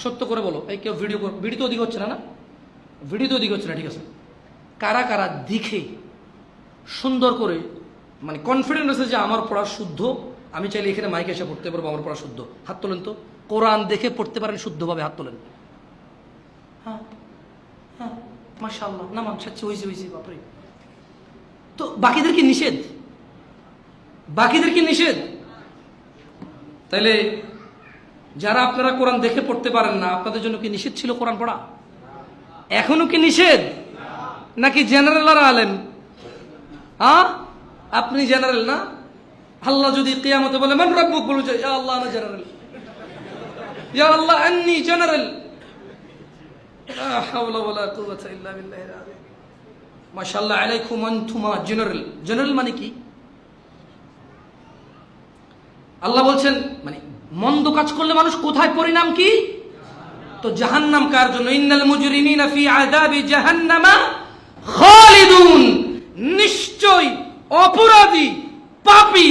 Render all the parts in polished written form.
সত্য করে বলো, এই কেউ ভিডিও তো ওদিকে হচ্ছে না, না ভিডিও তো ওদিকে হচ্ছে না, ঠিক আছে। কারা কারা দেখে সুন্দর করে মানে কনফিডেন্ট আছে যে আমার পড়া শুদ্ধ, আমি চাইলে এখানে মাইকে এসে পড়তে পারবো, আমার পড়া শুদ্ধ? হাত তোলেন তো। কোরআন দেখে পড়তে পারেন শুদ্ধভাবে, হাত তোলেন। হ্যাঁ হ্যাঁ, মাশাআল্লাহ, না মান সাচ্ছি হয়েছে হয়েছে, বাপরে। তো বাকিদের কি নিষেধ? বাকিদের কি নিষেধ? তাইলে যারা আপনারা কোরআন দেখে পড়তে পারেন না, আপনাদের জন্য কি নিষেধ ছিল কোরআন পড়া? এখনো কি নিষেধ? নাকি জেনারেল আর আলেম? হ্যাঁ, আপনি জেনারেল না? আল্লাহ যদি কিয়ামতে বলে মান রাব্বুক, বলবে ইয়া আল্লাহ আনা জেনারেল, ইয়া আল্লাহ আন্নি জেনারেল। লা হাওলা ওয়ালা কুওয়াতা ইল্লা বিল্লাহিল আযীম। মাশাআল্লাহ আলাইকুম আনতুমা জেনারেল। জেনারেল মানে কি? আল্লাহ বলছেন মানে মন্দ কাজ করলে মানুষ কোথায়, পরিণাম কি? তো জাহান্নাম কার জন্য? ইন্নাল মুজরিমিনা ফি আযাবি জাহান্নামা খালিদুন। নিশ্চয় অপরাধী পাপী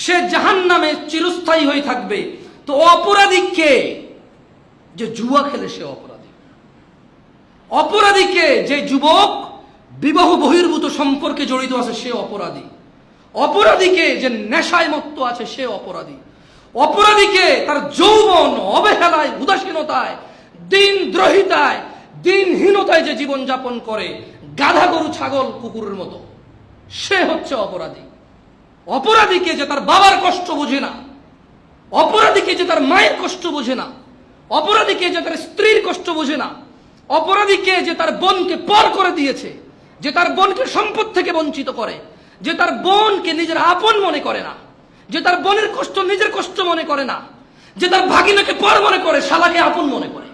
সে জাহান্নামে চিরস্থায়ী হয়ে থাকবে। তো অপরাধী কে? যে জুয়া খেলে সে অপরাধী। অপরাধী কে? যে যুবক বিবাহ বহির্ভূত সম্পর্কে জড়িত আছে সে অপরাধী। অপরাধীকে যে নেশায় মত্ত আছে সে অপরাধী। অপরাধীকে তার যৌবন অবহেলায়, উদাসীনতায়, দিনদ্রোহিতায়, দিনহীনতায় যে জীবন যাপন করে, গাধা গরু ছাগল কুকুরের মতো, সে হচ্ছে অপরাধী। অপরাধীকে যে তার বাবার কষ্ট বোঝে না, অপরাধীকে যে তার মায়ের কষ্ট বোঝে না, অপরাধীকে যে তার স্ত্রীর কষ্ট বোঝে না, অপরাধীকে যে তার বোনকে পর করে দিয়েছে, যে তার বোনকে সম্পদ থেকে বঞ্চিত করে, যে তার বোনকে নিজের আপন মনে করে না, যে তার বোনের কষ্ট নিজের কষ্ট মনে করে না, যে তার ভাগিনাকে পর মনে করে, শালাকে আপন মনে করে।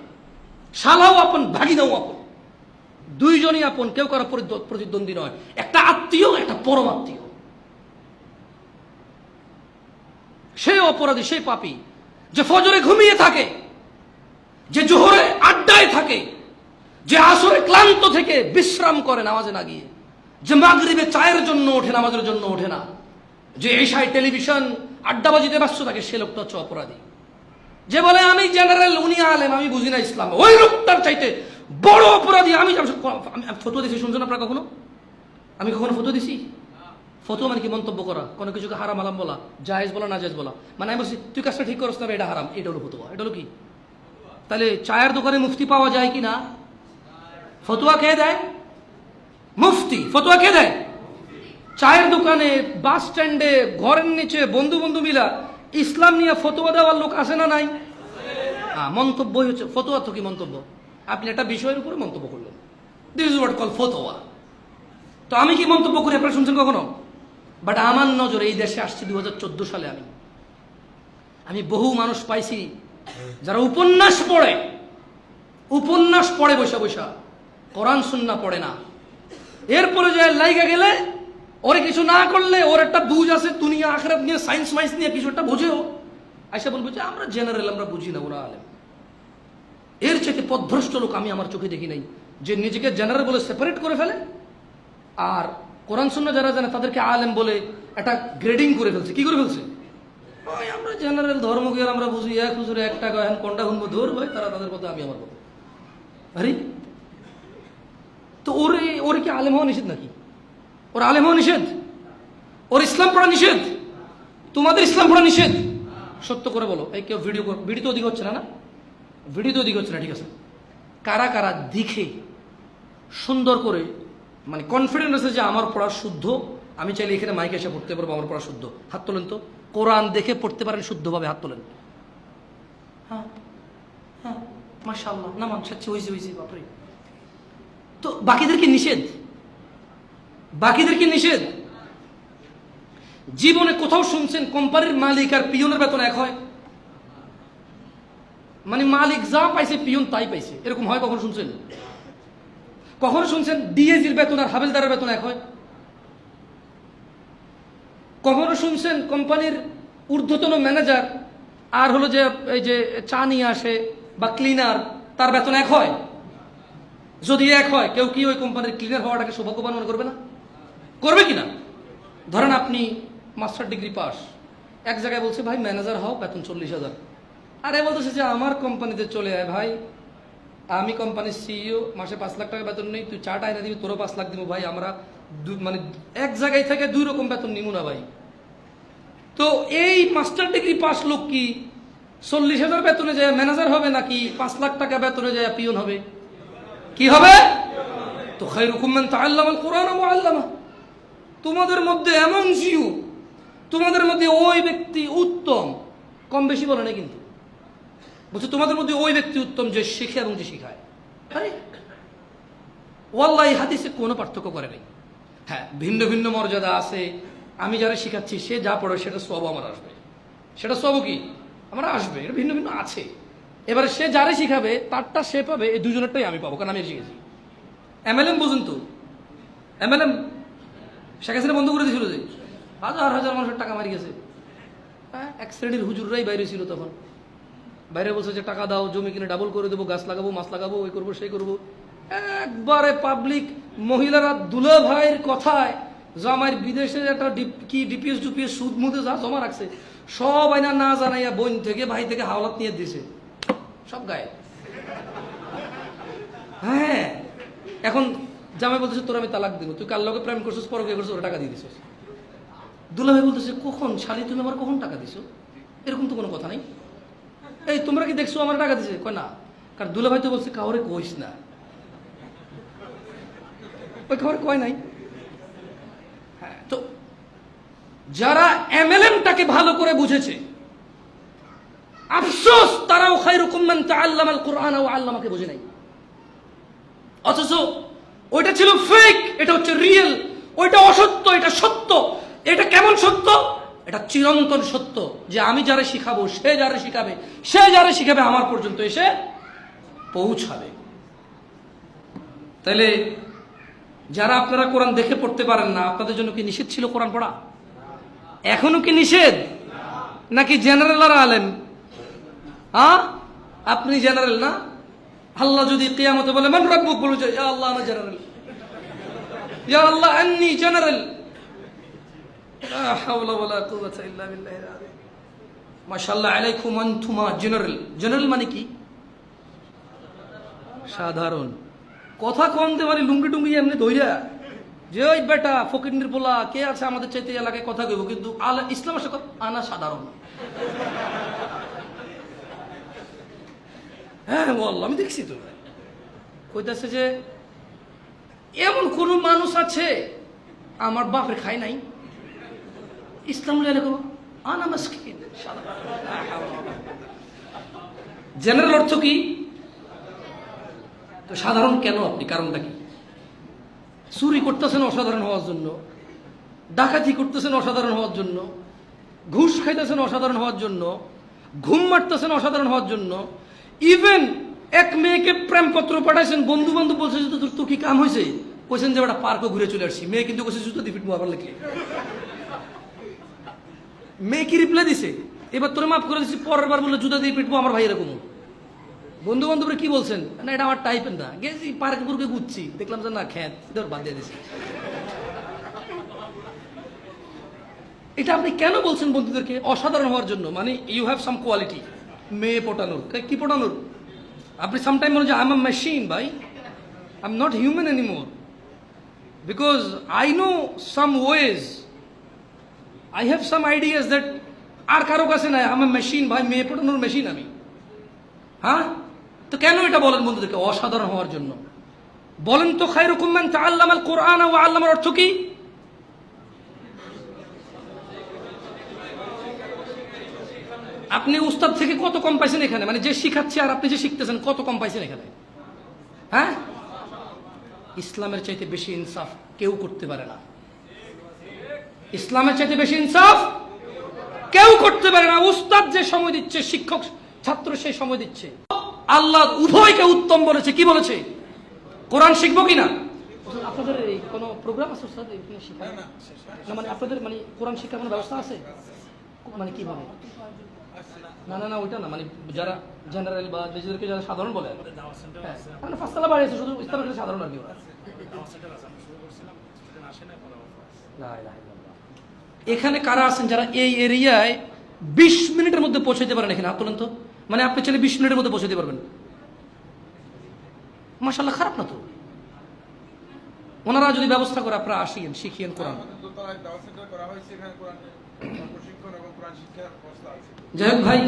শালাও আপন, ভাগিনাও আপন, দুইজনই আপন, কেউ কারো প্রতিদ্বন্দ্বী নয়। একটা আত্মীয়, একটা পরমাত্মীয়। সে অপরাধী, সে পাপী। যে ফজরে ঘুমিয়ে থাকে, যে জোহরে আড্ডায় থাকে, যে আসরে ক্লান্ত থেকে বিশ্রাম করে নামাজে না গিয়ে, যে মাগরিবে চায়ের জন্য ওঠে, নামাজের জন্য ওঠে না, যে এশায় টেলিভিশন আড্ডাবাজিতে ব্যস্ত থাকে, সে লোকটা হচ্ছে অপরাধী। যে বলে আমি জেনারেল, উনি আলেম, আমি বুঝি না ইসলাম, ওই লোকটার চাইতে বড় অপরাধী। আমি ফতোয়া দিছি, শুনছেন আপনারা কখনো? আমি কখনো ফতোয়া দিছি? ফতোয়া মানে কি? মন্তব্য করা, কোনো কিছুকে হারাম হালাম বলা, জায়েজ বলা, না জায়েজ বলা। মানে আমি বলছি তুই কাজটা ঠিক করছ না, এটা হারাম, এটা হলো ফতোয়া। এটা হলো কি? তাহলে চায়ের দোকানে মুফতি পাওয়া যায় কি না? ফতোয়া কে দেয়? মুফতি। ফতোয়া কে দেয়? চায়ের দোকানে, বাস স্ট্যান্ডে, ঘরের নিচে বন্ধু বন্ধু মিলা ইসলাম নিয়ে ফতোয়া দেওয়ার লোক আসে না নাই? মন্তব্যই হচ্ছে ফতোয়া। তো কি মন্তব্য? আপনি একটা বিষয়ের উপরে মন্তব্য করলেন, দিস ইজ হোয়াট কল ফতোয়া। তো আমি কি মন্তব্য করি, আপনারা শুনছেন কখনো? বাট আমার নজরে এই দেশে আসছে 2014 সালে। আমি বহু মানুষ পাইছি যারা উপন্যাস পড়ে বসা বসা, কোরআন সুন্নাহ পড়ে না। এরপরে যে লাইগা গেলে ওরে কিছু না করলে, ওর একটা বুঝ আছে দুনিয়া আখিরাত নিয়ে, সায়েন্স মাইন্স নিয়ে কিছু একটা বোঝেও, আইসা বলবো যে আমরা জেনারেল, আমরা বুঝি না, ওরা আলেম। এর চাইতে পথভ্রষ্ট লোক আমি আমার চোখে দেখি নাই, যে নিজেকে জেনারেল বলে সেপারেট করে ফেলে, আর কোরআন সুন্নাহ যারা জানে তাদেরকে আলেম বলে একটা গ্রেডিং করে ফেলছে। কি করে ফেলছে? আমরা জেনারেল, ধর্মকে আমরা বুঝি, এক হুজুরে এক টাকা, এখন কোনটা শুনবো, ধর ভাই, তারা তাদের কথা, আমি আমার কথা। আরে তো ওরে কি আলেম হওয়া নিষেধ নাকি? ওর আলেম হওয়া নিষেধ? ওর ইসলাম পড়া নিষেধ? তোমাদের ইসলাম পড়া নিষেধ? সত্য করে বলো, এই কেউ ভিডিও তো ওদিকে হচ্ছে না, না ভিডিও তো ওদিকে হচ্ছে না, ঠিক আছে। কারা কারা দেখে সুন্দর করে মানে কনফিডেন্ট আছে যে আমার পড়া শুদ্ধ, আমি চাইলে এখানে মাইকে এসে পড়তে পারবো, আমার পড়া শুদ্ধ? হাত তোলেন তো। কোরআন দেখে পড়তে পারেন শুদ্ধভাবে, হাত তোলেন। হ্যাঁ হ্যাঁ, মাশাআল্লাহ, না মান সাচ্ছি হয়েছে হয়েছে, বাপরে। তো বাকিদের কি নিষেধ? বাকিদের কি নিষেধ? জীবনে কোথাও শুনছেন কোম্পানির মালিক আর পিয়নের বেতন এক হয়? মানে মালিক যা পাইছে পিয়ন তাই পাইছে, এরকম হয়? কখনো শুনছেন? কখনো শুনছেন ডিএজির বেতন আর হাবেলদারের বেতন এক হয়? কখনো শুনছেন কোম্পানির ঊর্ধ্বতন ম্যানেজার আর হলো যে এই যে চা নিয়ে আসে বা ক্লিনার, তার বেতন এক হয়? যদি এক হয়, কেউ কি ওই কোম্পানির ক্লিনার হওয়াটাকে সৌভাগ্যবান মনে করবে না? করবে কিনা? ধরেন আপনি মাস্টার ডিগ্রি পাস, এক জায়গায় বলছে ভাই ম্যানেজার হও, বেতন 40,000। আরে বলতেছে যে আমার কোম্পানিতে চলে আয় ভাই, আমি কোম্পানির সিইও, মাসে 5 লাখ টাকা বেতন নেই, তুই চাটা এনে দিবি, তোরও 5 লাখ দিব ভাই, আমরা মানে এক জায়গায় থেকে 2 রকম বেতন নিব না ভাই। তো এই মাস্টার ডিগ্রি পাস লোক কি 40,000 বেতনে যায় ম্যানেজার হবে, নাকি 5 লাখ টাকা বেতনে যায় পিয়ন হবে? কি হবে? তো খায়রুকুম মান তাআল্লামাল কুরআন ওয়া আল্লামা। তোমাদের মধ্যে এমন জিউ, তোমাদের মধ্যে ওই ব্যক্তি উত্তম, কম বেশি বলে না কিন্তু, বলছে তোমাদের মধ্যে ওই ব্যক্তি উত্তম যে শিখে এবং যে শিখায়। আরে ওয়াল্লাহি হাদিসে কোনো পার্থক্য করে নাই। হ্যাঁ, ভিন্ন ভিন্ন মর্যাদা আছে। আমি যারা শিখাচ্ছি সে যা পড়ে সেটা সব আমার আসবে, সেটা সব কি আমার আসবে, এটা ভিন্ন ভিন্ন আছে। এবারে সে যারা শিখাবে তারটা সে পাবে, এই দুজনেরটাই আমি পাবো, কারণ আমি শিখেছি। এমএলএম বুঝুন তো, এমএলএম শেখ হাসিনা বন্ধ করে দিয়েছিল যে হাজার হাজার মানুষের টাকা মারি গেছে। হ্যাঁ, এক শ্রেণীর হুজুররাই বাইরে ছিল তখন, বাইরে বলছে যে টাকা দাও, জমি কিনে ডাবল করে দেবো, গাছ লাগাবো, মাছ লাগাবো, ওই করবো সেই করবো। একবারে পাবলিক মহিলারা দুলা ভাইয়ের কথায় জামাইয়ের বিদেশে একটা কি ডিপিএস ডুপিএস সুদ মুদে যা জমা রাখছে সব আইনা না জানাইয়া বোন থেকে ভাই থেকে হাওলাত নিয়ে দিছে, সব গায়ে। হ্যাঁ, এখন জামাই বলতেছে তোর আমি তালাক দিব, তুই কার লগে প্রেম করছিস, পরকে করছিস, ওরা টাকা দিয়ে দিছিস। দুলা ভাই বলতেছে কখন শালি তুমি আমার কখন টাকা দিছো, এরকম তো কোনো কথা নাই। এই তোমরা কি দেখছো আমার টাকা দিছে? কয় না। কারণ দুলা ভাই তো বলছে কাউরে কইস না, ওই খবর কয় নাই। হ্যাঁ, তো যারা এমএলএমটাকে ভালো করে বুঝেছে, আফসোস তারাও খায়রুকুম মান তাআল্লামাল কুরআন ওয়া আল্লামাকে বুঝে নাই। অথচ ওইটা ছিল ফেক, এটা হচ্ছে রিয়েল। ওইটা অসত্য, এটা সত্য। এটা কেমন সত্য? এটা চিরন্তন সত্য যে আমি যারা শিখাবো, সে যারা শিখাবে, সে যারা শিখাবে আমার পর্যন্ত এসে পৌঁছাবে। তাহলে যারা আপনারা কোরআন দেখে পড়তে পারেন না, আপনাদের জন্য কি নিষেধ ছিল কোরআন পড়া? এখনো কি নিষেধ? নাকি জেনারেল আর আলেম? হ্যাঁ, আপনি জেনারেল না? আল্লাহ যদি কিয়ামতে বলে মান রাব্বুক, বলবে ইয়া আল্লাহ আমি জেনারেল, ইয়া আল্লাহ আন্নী জেনারেল। লা হাওলা ওয়ালা কুওয়াতা ইল্লা বিল্লাহিল আযীম। মাশাআল্লাহ আলাইকুম আনতুমা জেনারেল। জেনারেল মানে কি? সাধারণ। কথা কম দে মানে লুঙ্গি টুঙ্গি এমনি ধইরা যে ওই বেটা ফকিন্নির পোলা কে আছে আমাদের চাইতে এলাকায় কথা কইব, কিন্তু ইসলামের সাথে আনা সাধারণ। হ্যাঁ বল, আমি দেখছি তো। কইতাছে যে এমন কোন মানুষ আছে আমার বাপের খাই নাই, ইসলাম আনা মাসকিন। জেনারেল অর্থ কি? তো সাধারণ কেন আপনি? কারণটা কি? চুরি করতেছেন অসাধারণ হওয়ার জন্য, ডাকাতি করতেছেন অসাধারণ হওয়ার জন্য, ঘুষ খাইতেছেন অসাধারণ হওয়ার জন্য, ঘুম মারতেছেন অসাধারণ হওয়ার জন্য, ইভেন এক মেয়েকে প্রেমপত্র পাঠাইছেন, বন্ধু বান্ধব বলছে যে তোর কি কাম হয়েছে, কইছেন যে ওটা পার্কও ঘুরে চলে আসছি, মেয়ে কিন্তু কইছে জুতো দিয়ে পিটবো আবার লিখলে। মেয়ে কি রিপ্লাই দিছে, এবার তোরে মাফ করে দিচ্ছি, পরের বার বললে জুতা দিয়ে পিটবো আমার ভাই এরকম। বন্ধু বান্ধবরা কি বলছেন, না এটা আমার টাইপের না, গেছি পার্কে পুরকে ঘুরছি, দেখলাম যে না খ্যাত, বাদ দিয়ে দিছি। এটা আপনি কেন বলছেন বন্ধুদেরকে? অসাধারণ হওয়ার জন্য, মানে ইউ হ্যাভ সাম কোয়ালিটি। মেয়ে পটানোর, কি পটানোর? আপনি সামটাইম মনে হয় আই এম আ মেশিন ভাই, I am not human anymore, because I know some ways, I have some ideas that are কারো কাছে নাই। আই এম আ মেশিন ভাই, মেয়ে পটানোর মেশিন আমি। হ্যাঁ, তো কেন এটা বলেন বন্ধুদেরকে? অসাধারণ হওয়ার জন্য। বলেন তো খায়রুকুম মান তাআল্লামাল কুরআন ওয়া আল্লামার অর্থ কি? আপনি উস্তাদ থেকে কত কম পাইছেন এখানে? মানে যে শিখাচ্ছে আর আপনি যে শিখতেছেন কত কম পাইছেন এখানে? হ্যাঁ, ইসলামের চাইতে বেশি ইনসাফ কেউ করতে পারে না। ইসলামের চাইতে বেশি ইনসাফ কেউ করতে পারে না। উস্তাদ যে সময় দিচ্ছে, শিক্ষক ছাত্র সেই সময় দিচ্ছে। আল্লাহ উভয়কে উত্তম বলেছে। কি বলেছে? কোরআন শিখবো কিনা? আপনাদের এই কোনো প্রোগ্রাম আছে উস্তাদ এখানে শিখায় না? মানে আপনাদের মানে কোরআন শিক্ষার কোনো ব্যবস্থা আছে? মানে কিভাবে? না না না, ওইটা না, মানে যারা জেনারেল বা নিজেদেরকে যারা সাধারণ বলে, মানে ফাঁসতলা বাড়িয়েছে শুধু ইসলামের সাধারণ আর কি। এখানে কারা আছেন যারা এই এরিয়ায় 20 মিনিটের মধ্যে পৌঁছাইতে পারেন? এখানে হাত তোলেন তো। মানে আপনি চাইলে 20 মিনিটের মধ্যে পৌঁছে দিতে পারবেন। মাশাআল্লাহ, খারাপ না তো। ওনারা যদি ব্যবস্থা করে আপনারা আসিয়েন, শিখিয়েন কোরআন। যাই হোক ভাই,